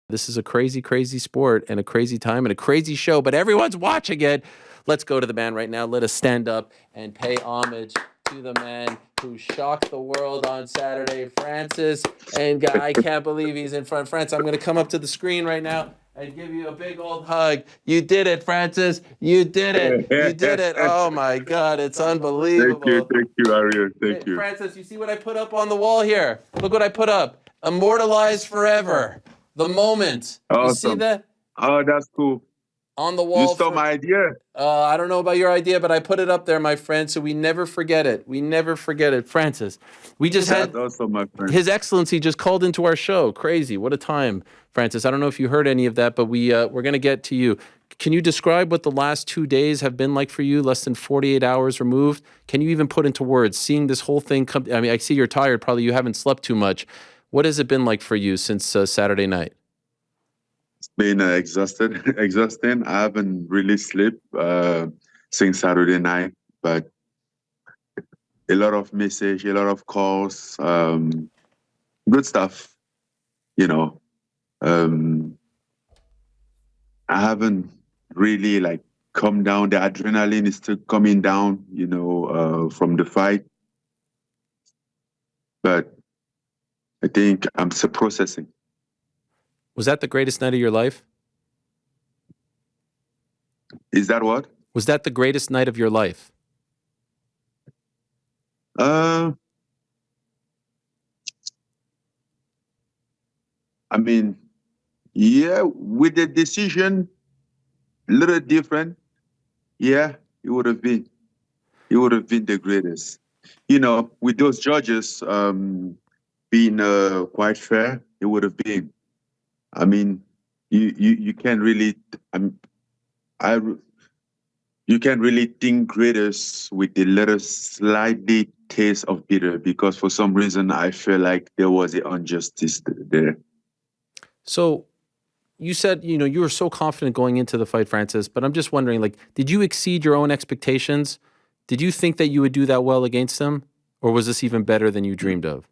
This is a crazy, crazy sport and a crazy time and a crazy show, but everyone's watching it. Let's go to the man right now. Let us stand up and pay homage to the man who shocked the world on Saturday, Francis. And I can't believe he's in front. Francis, I'm going to come up to the screen right now and give you a big old hug. You did it, Francis. You did it. You did it. Oh my God, it's unbelievable. Thank you, Ariel. Thank you. Francis, you see what I put up on the wall here? Look what I put up. Immortalized forever. The moment. You see Awesome. that? Oh, that's cool. On the You wall. stole my idea. I don't know about your idea, but I put it up there, my friend, so we never forget it. We never forget it. Francis, we just That's had awesome, my friend. His Excellency just called into our show. Crazy. What a time, Francis. I don't know if you heard any of that, but we're going to get to you. Can you describe what the last 2 days have been like for you, less than 48 hours removed? Can you even put into words, seeing this whole thing come? I mean, I see you're tired. Probably you haven't slept too much. What has it been like for you since Saturday night? It's been exhausting. I haven't really slept since Saturday night, but a lot of message, a lot of calls, good stuff. You know, um, I haven't really like come down. The adrenaline is still coming down, from the fight. But I think I'm still processing. Was that the greatest night of your life? Is that what? Was that the greatest night of your life? I mean, yeah, with the decision, a little different. Yeah, it would have been. It would have been the greatest. With those judges being quite fair, it would have been. I mean, you can't really. I you can't really think greatest with the little slightly taste of bitter because for some reason I feel like there was an injustice there. So you said, you were so confident going into the fight, Francis, but I'm just wondering, like, did you exceed your own expectations? Did you think that you would do that well against him? Or was this even better than you dreamed of?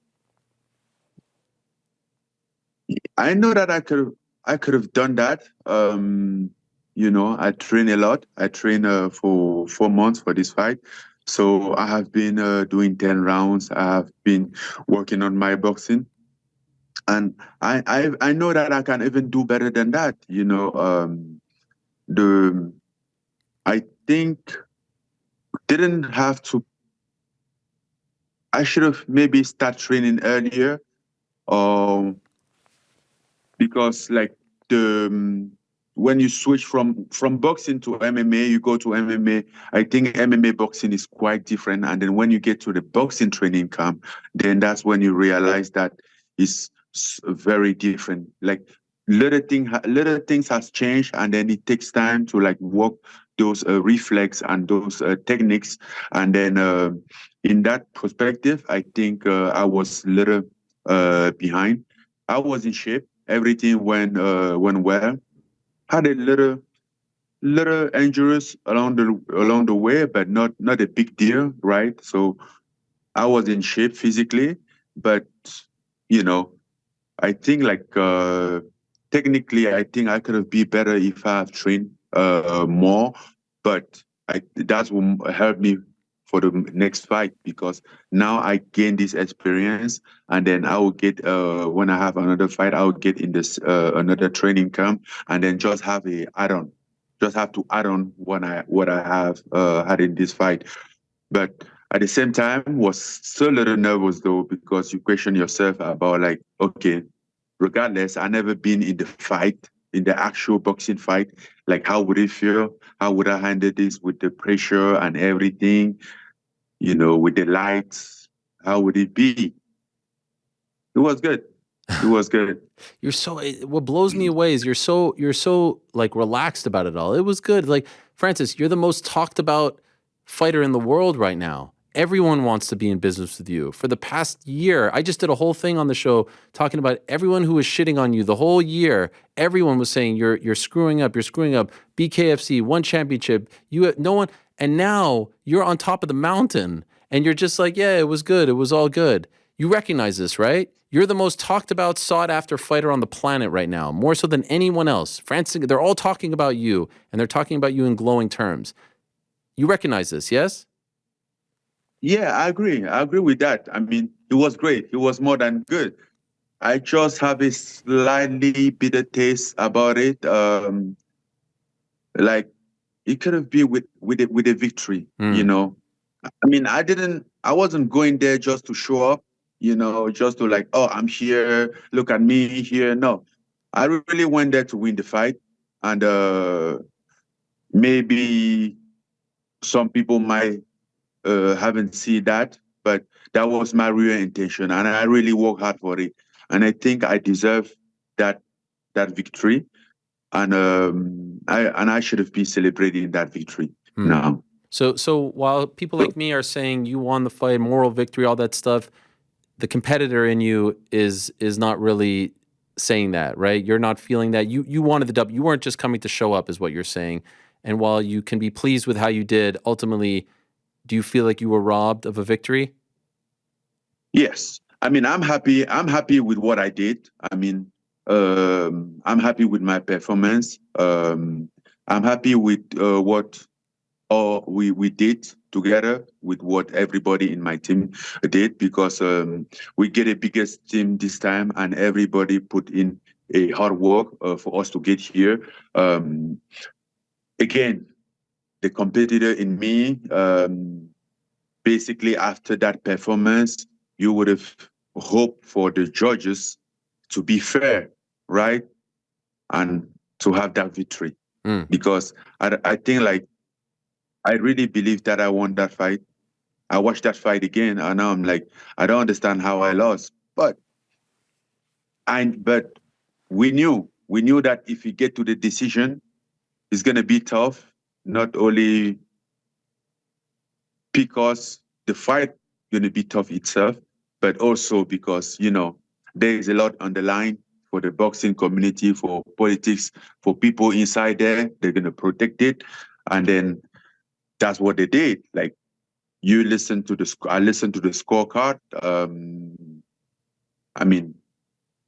I know that I could have done that. I train a lot. I train for 4 months for this fight. So I have been doing 10 rounds. I have been working on my boxing. And I know that I can even do better than that. The I think didn't have to. I should have maybe start training earlier, um, because like the when you switch from boxing to MMA, you go to MMA. I think MMA boxing is quite different, and then when you get to the boxing training camp, then that's when you realize that it's very different. Like little things has changed, and then it takes time to like work those reflex and those techniques, and then in that perspective, I think I was little behind. I was in shape. Everything went well. Had a little injuries along the way, but not a big deal, right? So I was in shape physically, but you know, I think like technically, I think I could have been better if I have trained more. But that's what helped me for the next fight because now I gain this experience, and then I will get when I have another fight, I will get in this another training camp, and then just have a add on, just have to add on what I have had in this fight. But at the same time, was still a little nervous though because you question yourself about like, okay, regardless, I never been in the fight, in the actual boxing fight. Like, how would it feel? How would I handle this with the pressure and everything? With the lights, how would it be? It was good. It was good. What blows me away is you're so like relaxed about it all. It was good. Like, Francis, you're the most talked about fighter in the world right now. Everyone wants to be in business with you. For the past year, I just did a whole thing on the show talking about everyone who was shitting on you the whole year. Everyone was saying you're screwing up, you're screwing up. BKFC, one championship, no one, and now you're on top of the mountain and you're just like, yeah, it was good, it was all good. You recognize this, right? You're the most talked about, sought after fighter on the planet right now, more so than anyone else. France, they're all talking about you, and they're talking about you in glowing terms. You recognize this, yes? Yeah, I agree. I agree with that. I mean, it was great. It was more than good. I just have a slightly bitter taste about it. Like it could have been with a victory, you know. I mean, I wasn't going there just to show up, you know, just to like, oh, I'm here, look at me here. No, I really went there to win the fight. And maybe some people might haven't seen that, but that was my real intention. And I really worked hard for it. And I think I deserve that victory. And I should have been celebrating that victory now. So while people like me are saying you won the fight, moral victory, all that stuff, the competitor in you is not really saying that, right? You're not feeling that. You wanted the W. You weren't just coming to show up, is what you're saying. And while you can be pleased with how you did, ultimately, do you feel like you were robbed of a victory? Yes. I mean, I'm happy. I'm happy with what I did. I mean, I'm happy with my performance. I'm happy with what all we did together with what everybody in my team did because we get a biggest team this time and everybody put in a hard work for us to get here. Again, the competitor in me, basically after that performance, you would have hoped for the judges to be fair, right? And to have that victory. Because I think like I really believe that I won that fight. I watched that fight again, and now I'm like, I don't understand how I lost. But we knew that if we get to the decision, it's gonna be tough. Not only because the fight gonna be tough itself, but also because there is a lot on the line for the boxing community, for politics, for people inside there. They're gonna protect it, and then that's what they did. Like I listened to the scorecard. I mean,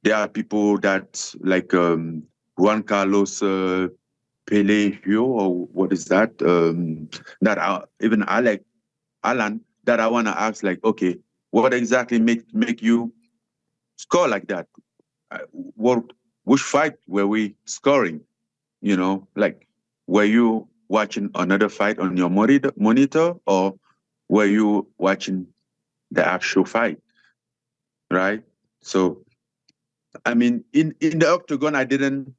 there are people that like Juan Carlos Peleo, or what is that? That even Alan, that I want to ask, like, okay, what exactly make you score like that? What which fight were we scoring? Like, were you watching another fight on your monitor, or were you watching the actual fight? Right. So, I mean, in the octagon, I didn't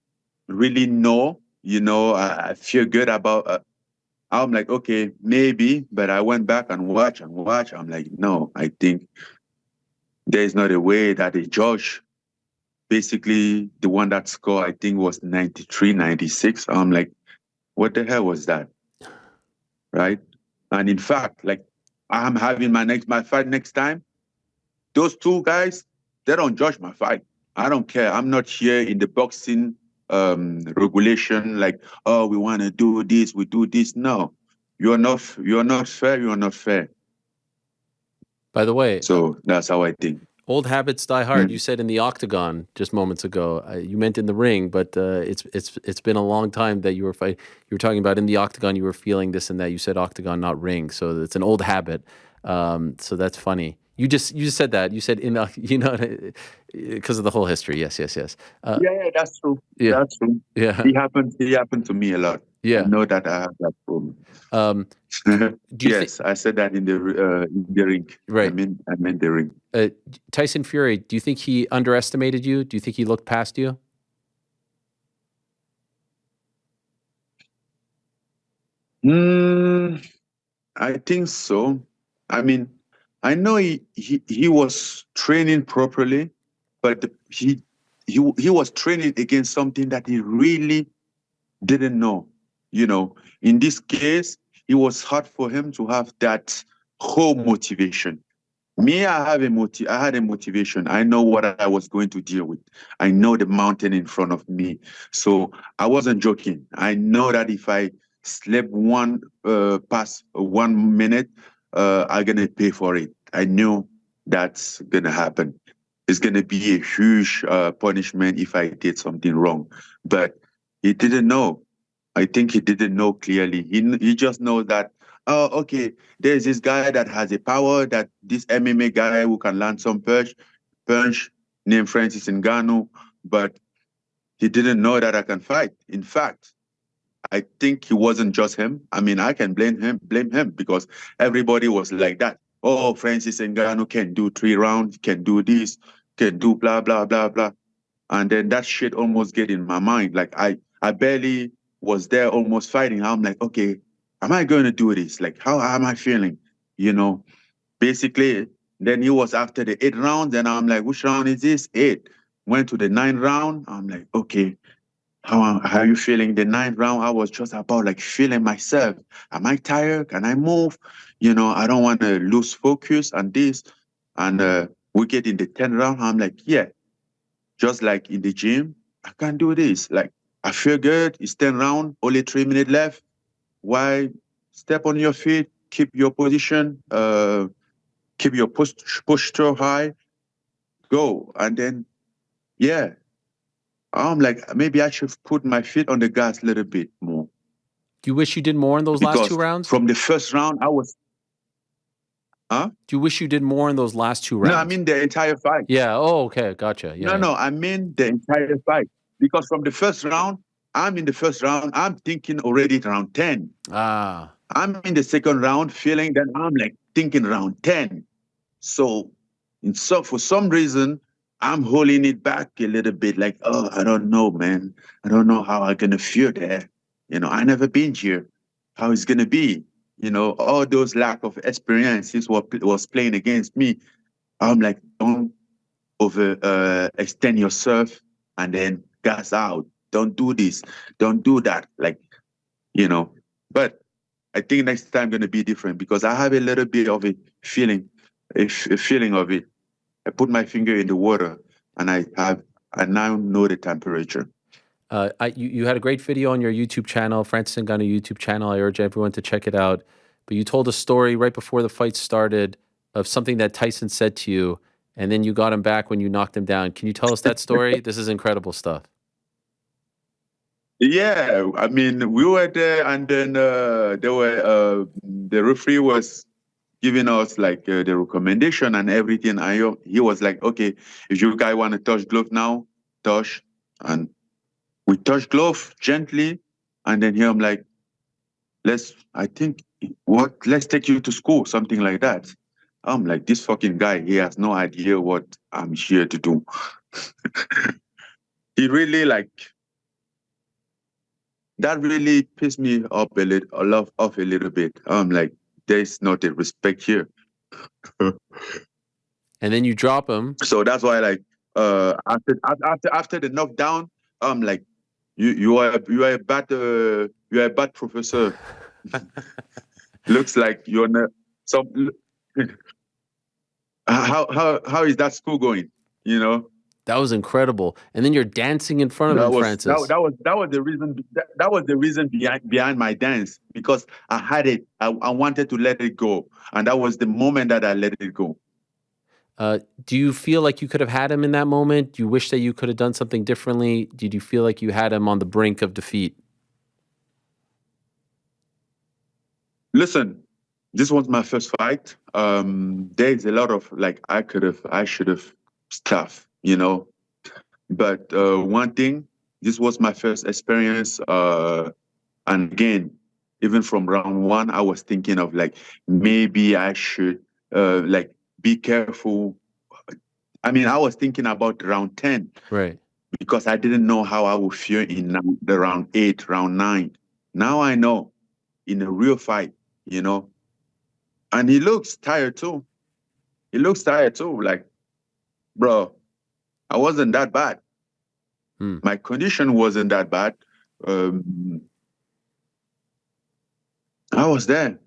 really know. I feel good about. I'm like, okay, maybe, but I went back and watch and watch. I'm like, no, I think there's not a way that a judge, basically the one that scored, I think was 93, 96. I'm like, what the hell was that? Right. And in fact, like I'm having my fight next time. Those two guys, they don't judge my fight. I don't care. I'm not here in the boxing regulation, like, oh, we want to do this, we do this. No, you're not fair, you're not fair. By the way, So that's how I think. old habits die hard. You said in the octagon just moments ago. You meant in the ring, but it's been a long time that you were fighting. You were talking about in the octagon. You were feeling this and that. You said octagon, not ring. So it's an old habit. So that's funny. You just said that. You said in the because of the whole history. Yes, yes, yes. Yeah, that's true. Yeah, That's true. yeah, It happened to me a lot. I yeah. know that I have that problem. Do you think Yes, I said that in the ring. I right? mean, I meant the ring. Tyson Fury, do you think he underestimated you? Do you think he looked past you? Mm, I think so. I mean, I know he was training properly, but he was training against something that he really didn't know. In this case, it was hard for him to have that whole motivation. Me, I had a motivation. I know what I was going to deal with. I know the mountain in front of me. So I wasn't joking. I know that if I slept one past 1 minute, I'm gonna pay for it. I knew that's gonna happen. it's gonna be a huge punishment if I did something wrong. But he didn't know. I think he didn't know clearly. He just knows that, oh, okay, there's this guy that has a power, that this MMA guy who can land some punch named Francis Ngannou, but he didn't know that I can fight. In fact, I think he wasn't just him. I mean, I can blame him because everybody was like that. Oh, Francis Ngannou can do 3 rounds, can do this, can do blah blah blah blah, and then that shit almost get in my mind. Like I barely was there, almost fighting. I'm like, okay, am I going to do this? Like, how am I feeling? You know, basically. Then he was after the 8 rounds, and I'm like, which round is this? 8. Went to the 9th round. I'm like, okay, how are you feeling? The 9th round, I was just about like feeling myself. Am I tired? Can I move? I don't want to lose focus on this. And we get in the 10th round. I'm like, yeah, just like in the gym, I can do this. Like, I feel good. It's 10 round, only 3 minutes left. Why step on your feet, keep your position, keep your posture high, go. And then, yeah, I'm like, maybe I should put my feet on the gas a little bit more. Do you wish you did more in those last 2 Because rounds? from the first round, I was, huh? Do you wish you did more in those last 2 No, I rounds? mean the entire fight. Yeah. Oh, okay. Gotcha. Yeah. No, Yeah. no, I mean the entire fight. Because from the first round, I'm in the first round, I'm thinking already round 10. Ah. I'm in the second round feeling that I'm like thinking round 10. So, for some reason, I'm holding it back a little bit, like, oh, I don't know, man. I don't know how I'm gonna feel there. I never been here. How it's gonna be? All those lack of experiences was playing against me. I'm like, don't over extend yourself and then gas out. Don't do this. Don't do that. Like, you know. But I think next time gonna be different because I have a little bit of a feeling, a feeling of it. I put my finger in the water and I now know the temperature. You had a great video on your YouTube channel, Francis Ngannou YouTube channel. I urge everyone to check it out. But you told a story right before the fight started of something that Tyson said to you, and then you got him back when you knocked him down. Can you tell us that story? This is incredible stuff. Yeah, I mean, we were there, and then the referee was giving us like the recommendation and everything. He was like, okay, if you guys want to touch glove now, touch, and we touch glove gently, and then here I'm like, let's take you to school, something like that. I'm like, this fucking guy, he has no idea what I'm here to do. He really like that really pissed me up off a little bit. I'm like, there's not a respect here. And then you drop him. So that's why, like, after the knockdown, I'm like, you are a bad professor. Looks like you're not some. How is that school going? You know, That was incredible. And then you're dancing in front of him, that was Francis. that was the reason that was the reason behind my dance because I had it. I wanted to let it go, and that was the moment that I let it go. Do you feel like you could have had him in that moment? Do you wish that you could have done something differently? Did you feel like you had him on the brink of defeat? Listen, this was my first fight. There's a lot of like I should have stuff, But one thing, this was my first experience. And again, even from round one, I was thinking of like maybe I should like be careful. I mean, I was thinking about round 10 Right. because I didn't know how I would feel in the round 8, round 9. Now I know in a real fight, you know. And he looks tired too. He looks tired too. Like, bro, I wasn't that bad. Hmm. My condition wasn't that bad. Um, I was there.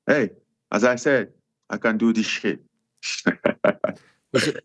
Hey, as I said, I can do this shit.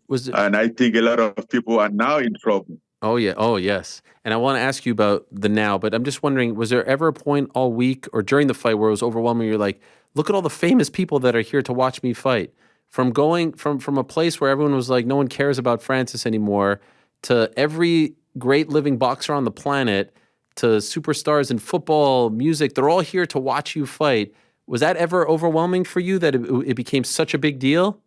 Was it And I think a lot of people are now in trouble. Oh yeah. Oh yes. And I want to ask you about the now, but I'm just wondering, was there ever a point all week or during the fight where it was overwhelming? You're like, look at all the famous people that are here to watch me fight. from going from a place where everyone was like, no one cares about Francis anymore, to every great living boxer on the planet, to superstars in football, music, they're all here to watch you fight. Was that ever overwhelming for you that it became such a big deal?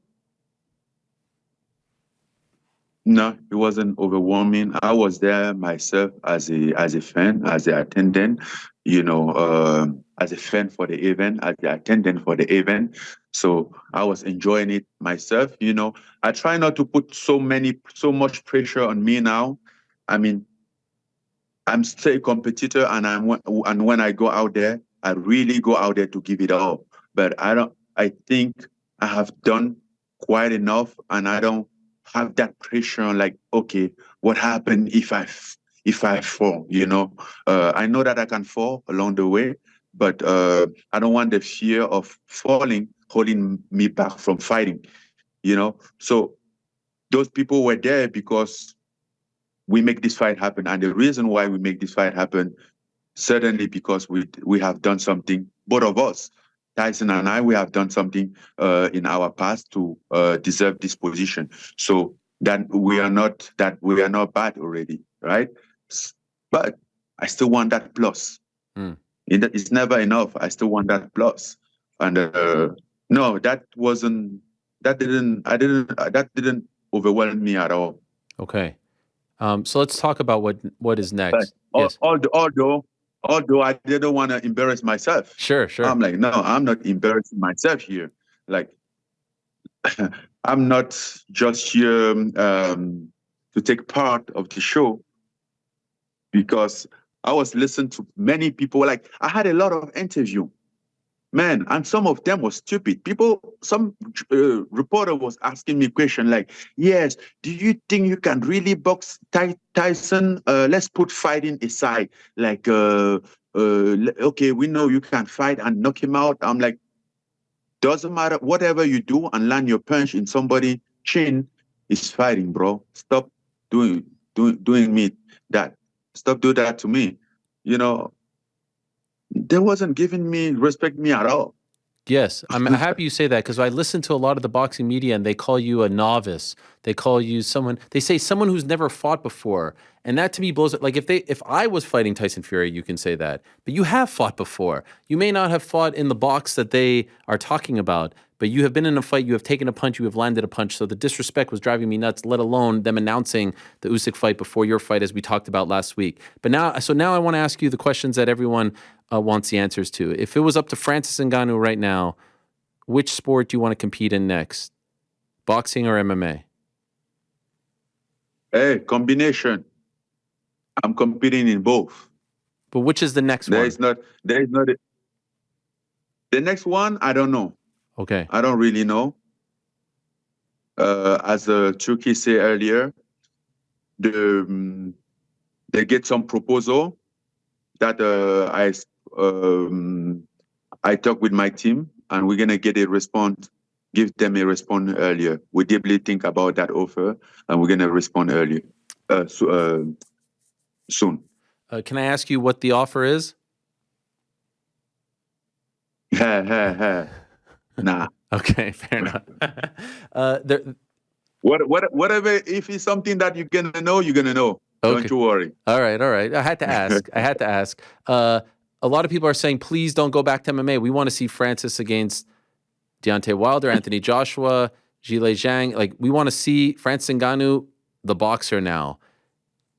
No, it wasn't overwhelming. I was there myself as a fan, as an attendant, as a fan for the event, as the attendant for the event. So I was enjoying it myself. I try not to put so much pressure on me now. I mean, I'm still a competitor, and when I go out there, I really go out there to give it all. But I think I have done quite enough, and I don't have that pressure on, like, okay, what happened if I fall? I know that I can fall along the way, but I don't want the fear of falling holding me back from fighting. So those people were there because we make this fight happen. And the reason why we make this fight happen, certainly because we have done something, both of us, Tyson and I, we have done something in our past to deserve this position. So that we are not bad already, right? But I still want that plus. Hmm. It's never enough. I still want that plus. And no, that didn't overwhelm me at all. Okay. So let's talk about what is But next. Yes. although I didn't want to embarrass myself, Sure, sure. I'm like, no, I'm not embarrassing myself here. Like, I'm not just here to take part of the show, because I was listening to many people. Like, I had a lot of interview, man, and some of them were stupid. Some reporter was asking me question like, yes, do you think you can really box Tyson? Let's put fighting aside. Like, okay, we know you can fight and knock him out. I'm like, doesn't matter. Whatever you do and land your punch in somebody's chin is fighting, bro. Stop doing me that. Stop doing that to me. You know, they wasn't giving me respect me at all. Yes, I'm happy you say that because I listen to a lot of the boxing media and they call you a novice. They call you someone. They say someone who's never fought before, and that to me blows it. Like if I was fighting Tyson Fury, you can say that, but you have fought before. You may not have fought in the box that they are talking about, but you have been in a fight. You have taken a punch. You have landed a punch. So the disrespect was driving me nuts. Let alone them announcing the Usyk fight before your fight, as we talked about last week. But now I want to ask you the questions that everyone wants the answers to. If it was up to Francis Ngannou right now, which sport do you want to compete in next? Boxing or MMA? Hey, combination. I'm competing in both. But which is the next There one? is not. There is not. The next one, I don't know. Okay. I don't really know. As Chucky said earlier, they get some proposal that I talk with my team, and we're gonna get a response. Give them a response earlier. We deeply think about that offer, and we're gonna respond earlier, soon. Can I ask you what the offer is? Nah. Okay, fair enough. There, Whatever, if it's something that you're gonna know, you're gonna know. okay. Don't you worry. All right. I had to ask. A lot of people are saying, please don't go back to MMA. We want to see Francis against Deontay Wilder, Anthony Joshua, Zhilei Zhang. Like, we want to see Francis Ngannou, the boxer now.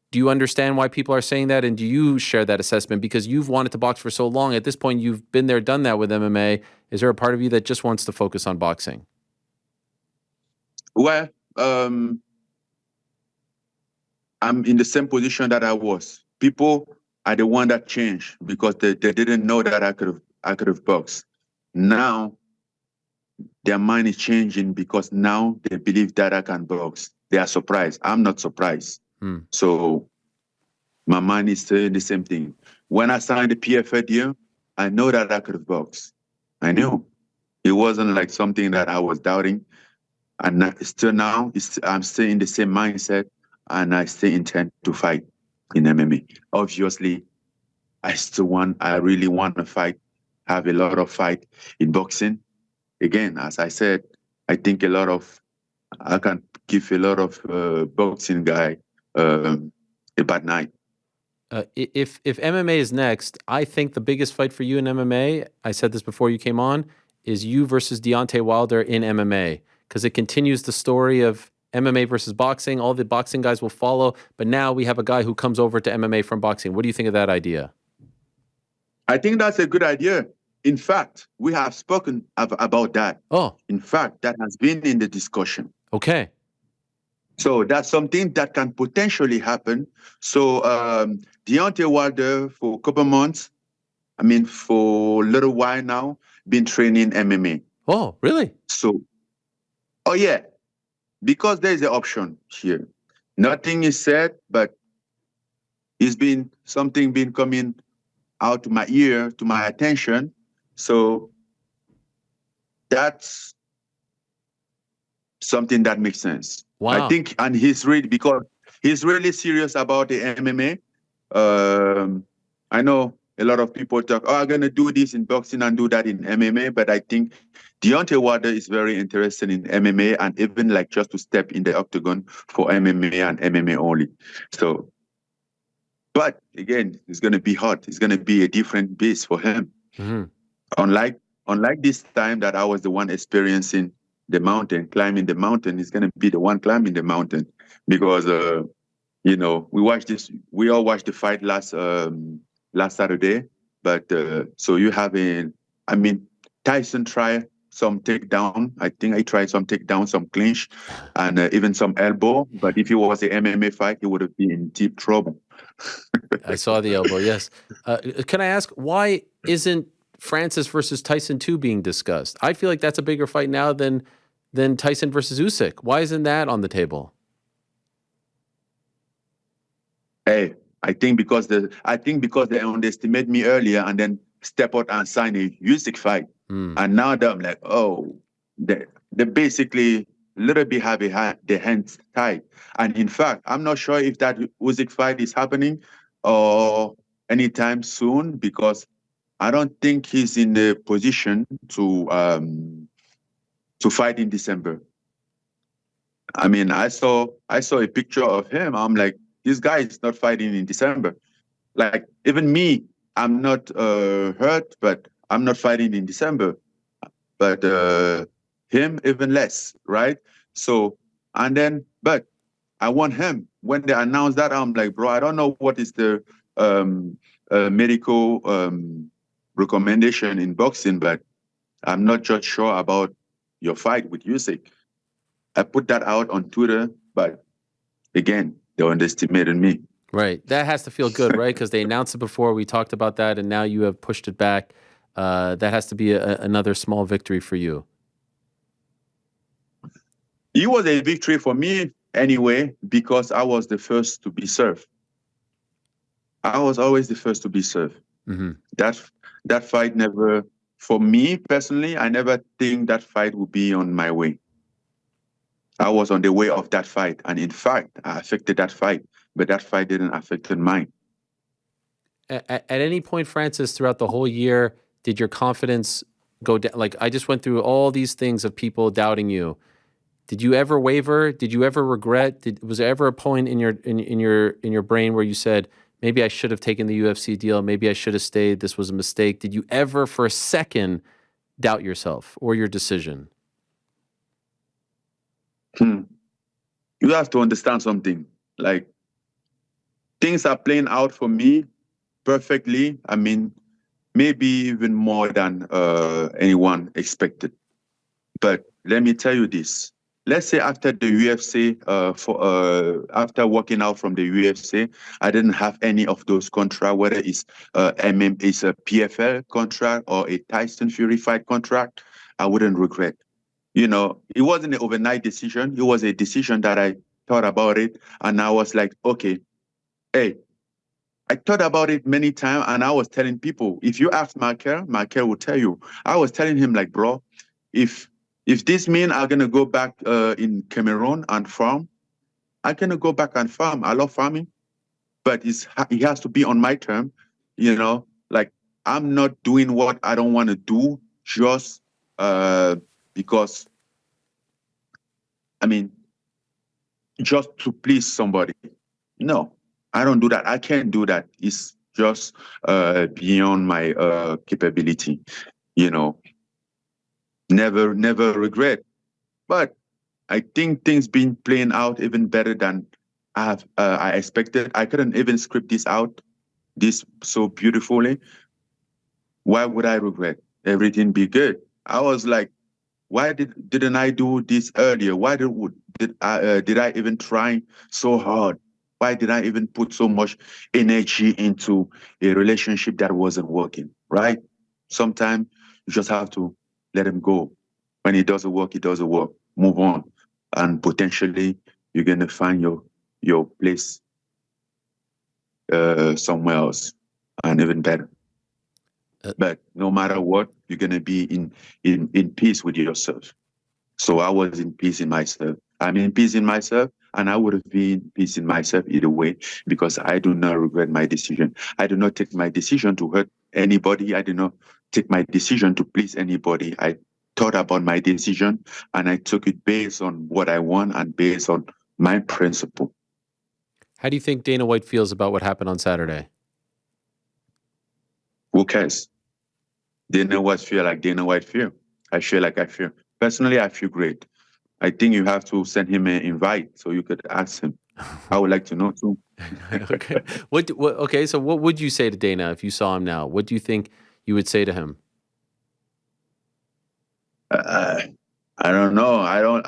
Do you understand why people are saying that? And do you share that assessment? Because you've wanted to box for so long. At this point, you've been there, done that with MMA. Is there a part of you that just wants to focus on boxing? Well, I'm in the same position that I was. People are the one that changed because they didn't know that I could have boxed. Now their mind is changing because now they believe that I can box. They are surprised. I'm not surprised. So my mind is saying the same thing. When I signed the PFA deal, I know that I could have boxed. I knew. It wasn't like something that I was doubting. And still now, I'm still in the same mindset, and I still intend to fight in MMA. Obviously, I really want to fight, have a lot of fight in boxing. Again, as I said, I think I can give a lot of boxing guy a bad night. If MMA is next, I think the biggest fight for you in MMA, I said this before you came on, is you versus Deontay Wilder in MMA, because it continues the story of MMA versus boxing. All the boxing guys will follow, but now we have a guy who comes over to MMA from boxing. What do you think of that idea? I think that's a good idea. In fact, we have spoken about that. Oh, In fact, that has been in the discussion. okay. So that's something that can potentially happen. So Deontay Wilder for a couple months, for a little while now, been training MMA. Oh, really? So, oh yeah, because there is an option here. Nothing is said, but it's been something been coming out to my ear, to my attention. So that's something that makes sense. I Wow. think, and because he's really serious about the MMA. I know a lot of people talk, oh, I'm gonna do this in boxing and do that in MMA, but I think Deontay Wilder is very interested in MMA and even like just to step in the octagon for MMA and MMA only. So, but again, it's gonna be hot. It's gonna be a different beast for him. Mhm. Unlike this time that I was the one experiencing the mountain, climbing the mountain, is gonna be the one climbing the mountain because we all watched the fight last Saturday, but so you have Tyson tried some takedown. I think I tried some takedown, some clinch, and even some elbow. But if it was an MMA fight, he would have been in deep trouble. I saw the elbow, yes. Can I ask, why isn't Francis versus Tyson 2 being discussed? I feel like that's a bigger fight now than Tyson versus Usyk. Why isn't that on the table? Hey, I think because they underestimate me earlier and then step out and sign a Usyk fight, Hmm. and now they're like, oh, they basically little bit have their hands tied. And in fact, I'm not sure if that Usyk fight is happening or anytime soon because I don't think he's in the position to fight in December. I saw a picture of him. I'm like, this guy is not fighting in December. Like even me, I'm not hurt, but I'm not fighting in December. But him even less, right? So but I want him. When they announced that, I'm like, bro, I don't know what is the um, medical recommendation in boxing, but I'm not just sure about your fight with Usyk. I put that out on Twitter, but again, they underestimated me. Right. That has to feel good, right? Because they announced it before. We talked about that, and now you have pushed it back. That has to be another small victory for you. It was a victory for me anyway, because I was the first to be served. I was always the first to be served. Hmm. That that fight never, for me personally, I never think that fight would be on my way. I was on the way of that fight, and in fact, I affected that fight, but that fight didn't affect mine. At any point, Francis, throughout the whole year, did your confidence go down? Like, I just went through all these things of people doubting you. Did you ever waver? Did you ever regret? Was there ever a point in your brain where you said, maybe I should have taken the UFC deal, maybe I should have stayed, this was a mistake? Did you ever for a second doubt yourself or your decision? Hmm. You have to understand something. Like things are playing out for me perfectly. Maybe even more than anyone expected. But let me tell you this. Let's say after the UFC, after walking out from the UFC, I didn't have any of those contracts, whether it's it's a PFL contract or a Tyson Fury fight contract, I wouldn't regret. It wasn't an overnight decision. It was a decision that I thought about it, and I was like, okay, hey, I thought about it many times, and I was telling people, if you ask Markel will tell you. I was telling him like, bro, if if this mean I'm gonna go back in Cameroon and farm, I'm gonna go back and farm. I love farming, but it has to be on my term. Like I'm not doing what I don't want to do just because I mean, just to please somebody. No, I don't do that. I can't do that. It's just beyond my capability. You know, never regret. But I think things been playing out even better than I expected. I couldn't even script this out this so beautifully. Why would I regret? Everything be good. I was like, why didn't I do this earlier? Why did I even try so hard? Why did I even put so much energy into a relationship that wasn't working? Right? Sometimes you just have to let him go. When it doesn't work, it doesn't work. Move on, and potentially you're gonna find your place somewhere else, and even better. But no matter what, you're gonna be in peace with yourself. So I was in peace in myself. I'm in peace in myself, and I would have been in peace in myself either way because I do not regret my decision. I do not take my decision to hurt anybody. I do not take my decision to please anybody. I thought about my decision and I took it based on what I want and based on my principle. How do you think Dana White feels about what happened on Saturday? Who cares? Dana White feel like Dana White feel. I feel like I feel. Personally, I feel great. I think you have to send him an invite so you could ask him. I would like to know too. Okay. Okay, so what would you say to Dana if you saw him now? What do you think you would say to him? Uh, I don't know. I don't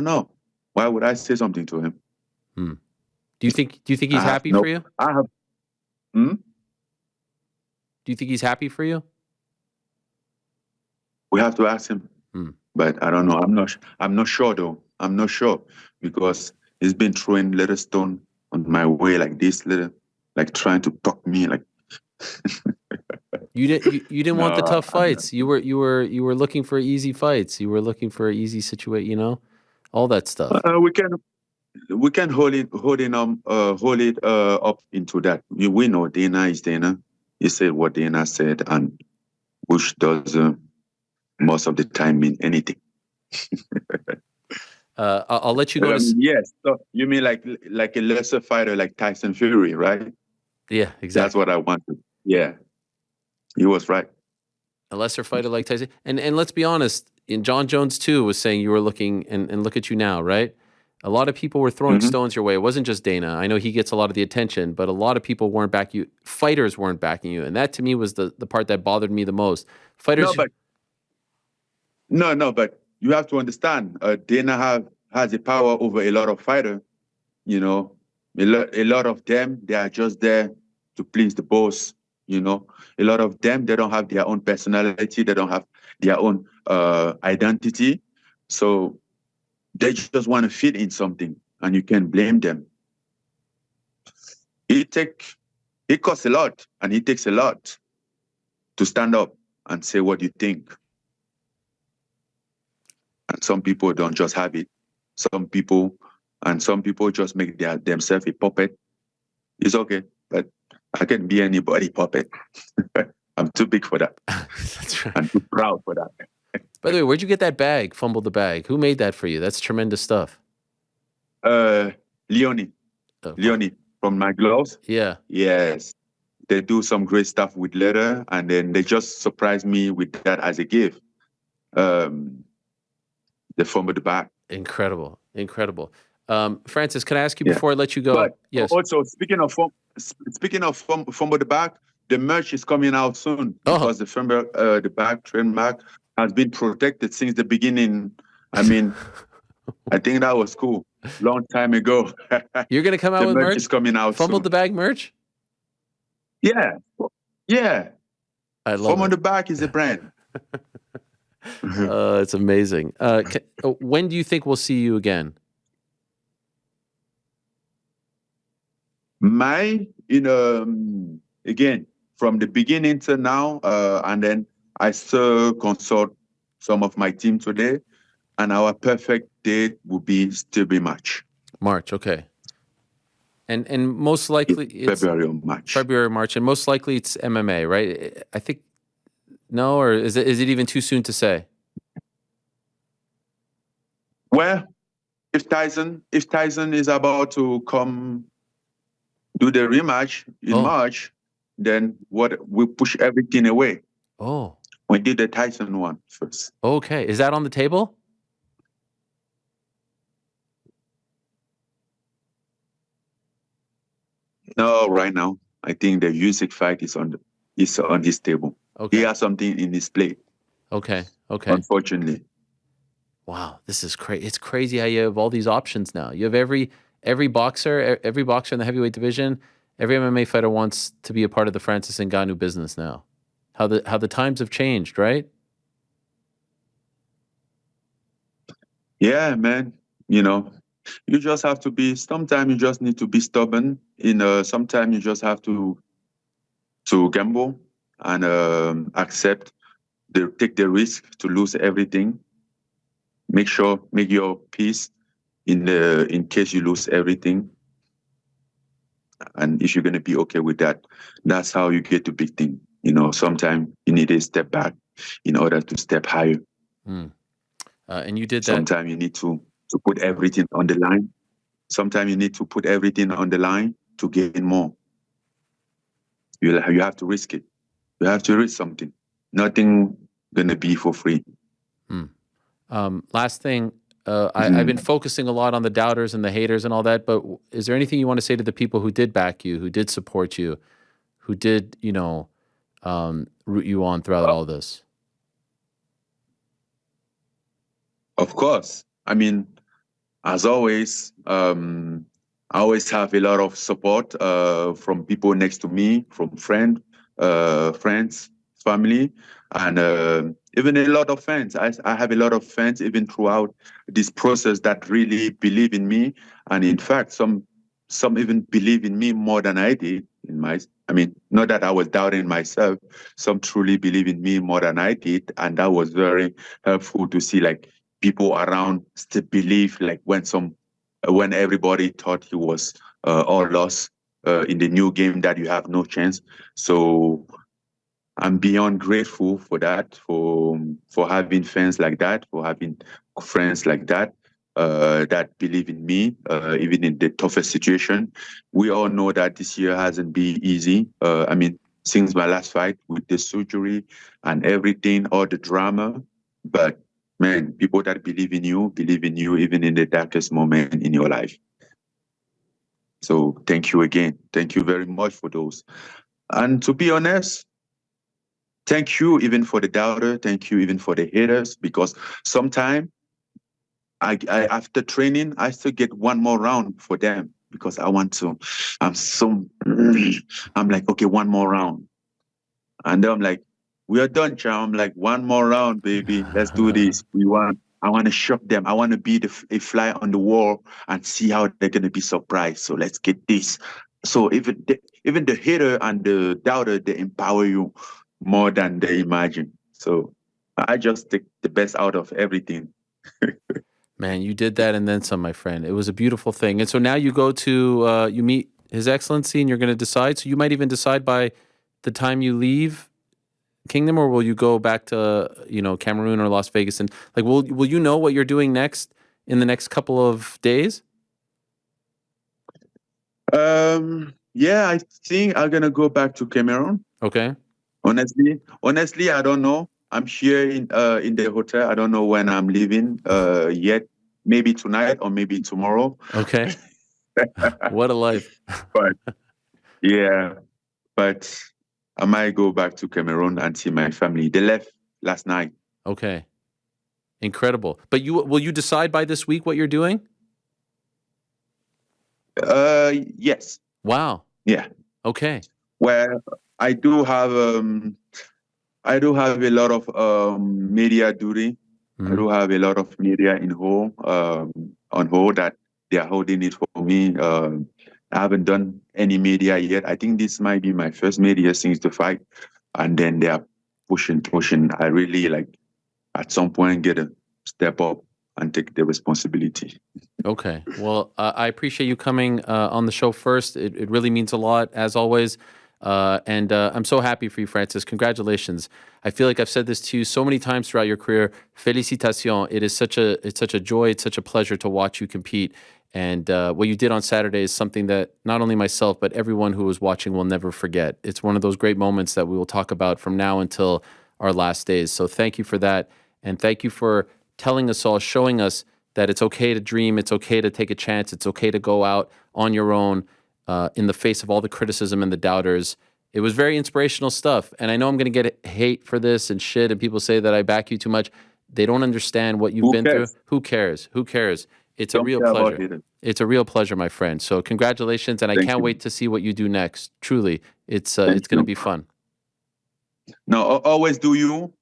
know. Why would I say something to him? Hmm. Do you think he's happy for you? I have. Hmm? Do you think he's happy for you? We have to ask him. Hmm. But I don't know. I'm not sure though. I'm not sure because he's been throwing little stone on my way like this, little like trying to talk me like. You didn't want the No, tough fights. You were looking for easy fights. You were looking for easy situation, all that stuff. we can hold it up into that. We know Dana is Dana. He said what Dana said, and which does most of the time mean anything. I'll let you go I to. mean, yes. So you mean like a lesser fighter like Tyson Fury, right? Yeah, That's exactly. what I wanted. Yeah, he was right. A lesser fighter like Tyson. And let's be honest, in John Jones too was saying you were looking, and look at you now, right? A lot of people were throwing Hmm. stones your way. It wasn't just Dana. I know he gets a lot of the attention, but a lot of people weren't backing you. Fighters weren't backing you, and that to me was the part that bothered me the most. No, Fighters. but no, but you have to understand. Dana has a power over a lot of fighters. You know, a lot of them they are just there to please the boss. You know, a lot of them they don't have their own personality. They don't have their own identity. So they just want to fit in something, and you can't blame them. It take it costs a lot, and it takes a lot to stand up and say what you think. And some people don't just have it. Some people some people just make themselves a puppet. It's okay, but I can be anybody puppet. I'm too big for that. That's right. I'm too proud for that. By the way, where'd you get that bag? Fumbled the bag. Who made that for you? That's tremendous stuff. Uh, Leonie, Wow. Leonie from my gloves. Yeah, Yes, they do some great stuff with leather, and then they just surprised me with that as a gift. Um, they fumbled the back. incredible, incredible. Francis, can I ask you Yeah, before I let you but go? Yes. also fumble the back, the merch is coming out soon Oh, because the back trademark has been protected since the beginning. I mean, I think that was cool. Long time ago. you're gonna come out The with merch is merch? coming out Fumbled soon. the bag merch? Yeah. Yeah. I love From on it. the back is a brand. It's amazing. When do you think we'll see you again? My, again, from the beginning to now, and then I still consult some of my team today, and our perfect date will be still be March. March, okay. And most likely it's February or March. February, March, and most likely it's MMA, right? I think no, or is it even too soon to say? Well, if Tyson is about to come do the rematch in Oh, March, then what we push everything away. oh, We did the Tyson one first. okay. Is that on the table? No, right now, I think the Usyk fight is on his table. He Okay, has something in his plate, okay, okay. unfortunately. Wow, this is crazy. It's crazy how you have all these options now. You have every boxer in the heavyweight division, every MMA fighter wants to be a part of the Francis Ngannou business now. How the times have changed, right? Yeah, man. You just have to be. Sometimes you just need to be stubborn. Sometimes you just have to gamble and accept take the risk to lose everything. Make your peace in case you lose everything. And if you're gonna be okay with that, that's how you get to big thing. Sometimes you need to step back in order to step higher. Hmm. And you did that. Sometimes you need to put everything on the line. Sometimes you need to put everything on the line to gain more. You have to risk it. You have to risk something. Nothing gonna be for free. Hmm. Last thing, I've been Mhm. focusing a lot on the doubters and the haters and all that, but is there anything you want to say to the people who did back you, who did support you, who did, root you on throughout all this? Of course. I mean, as always, I always have a lot of support from people next to me, from friends, family, and even a lot of fans. I have a lot of fans even throughout this process that really believe in me, and in fact, some even believe in me more than I did. I mean, not that I was doubting myself. Some truly believe in me more than I did, and that was very helpful to see. Like people around still believe, like when everybody thought he was all lost in the new game, that you have no chance. So I'm beyond grateful for that, for having fans like that, for having friends like that. That believe in me, even in the toughest situation. We all know that this year hasn't been easy. I mean, since my last fight with the surgery and everything, all the drama. But man, people that believe in you even in the darkest moment in your life. So thank you again. Thank you very much for those. And to be honest, thank you even for the doubter. Thank you even for the haters, because sometimes after training, I still get one more round for them because I want to. I'm so. I'm like, okay, one more round. And then I'm like, we are done, Chow. I'm like, one more round, baby. Let's do this. I want to shock them. I want to be a fly on the wall and see how they're going to be surprised. So let's get this. So even the hater and the doubter, they empower you more than they imagine. So I just take the best out of everything. Man, you did that and then some, my friend. It was a beautiful thing. And so now you go to, you meet His Excellency and you're going to decide. So you might even decide by the time you leave Kingdom, or will you go back to, Cameroon or Las Vegas? And like, will you know what you're doing next in the next couple of days? Yeah, I think I'm gonna go back to Cameroon. Okay. Honestly, I don't know. I'm here in the hotel. I don't know when I'm leaving yet. Maybe tonight or maybe tomorrow. Okay. What a life. But yeah, but I might go back to Cameroon and see my family. They left last night. Okay. Incredible. But will you decide by this week what you're doing? Yes, Wow. yeah. Okay. Well, I do have I do have a lot of media duty. I Mhm. do have a lot of media on hold that they are holding it for me. I haven't done any media yet. I think this might be my first media since the fight, and then they are pushing. I really like at some point get a step up and take the responsibility. Okay. Well, I appreciate you coming on the show first. It really means a lot, as always. And I'm so happy for you, Francis. Congratulations. I feel like I've said this to you so many times throughout your career. Félicitations. It's such a joy. It's such a pleasure to watch you compete. And what you did on Saturday is something that not only myself, but everyone who was watching will never forget. It's one of those great moments that we will talk about from now until our last days. So thank you for that. And thank you for telling us all, showing us that it's okay to dream. It's okay to take a chance. It's okay to go out on your own in the face of all the criticism and the doubters. It was very inspirational stuff. And I know I'm going to get hate for this and shit, and people say that I back you too much. They don't understand what you've Who been through. cares? Who cares? Who cares? It's a Don't real care about pleasure. it. It's a real pleasure, my friend. So congratulations, and I Thank can't you. wait to see what you do next. Truly, it's Thank going to you. be fun. No, always do you,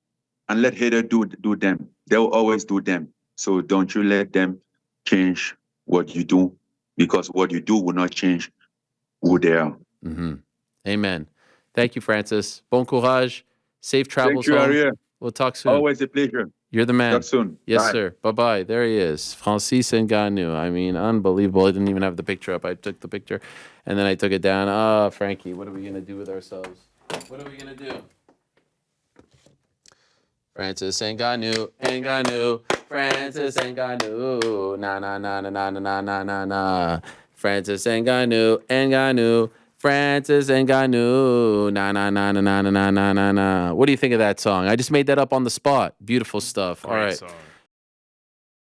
and let haters do them. They'll always do them. So don't you let them change what you do, because what you do will not change who they are. Mm-hmm. Amen. Thank you, Francis. Bon courage. Safe Thank travels you, home. Ariel. We'll talk soon. Always a pleasure. You're the man. Talk soon. Yes, Bye. sir. Bye-bye. There he is. Francis Ngannou. I mean, unbelievable. I didn't even have the picture up. I took the picture, and then I took it down. Ah, Frankie, what are we going to do with ourselves? What are we going to do? Francis Ngannou, Ngannou, Francis Ngannou, na na na na na na na na na. Francis Ngannou, Ngannou, Francis Ngannou, na na na na na na na na na. What do you think of that song? I just made that up on the spot. Beautiful stuff. All Great right. song.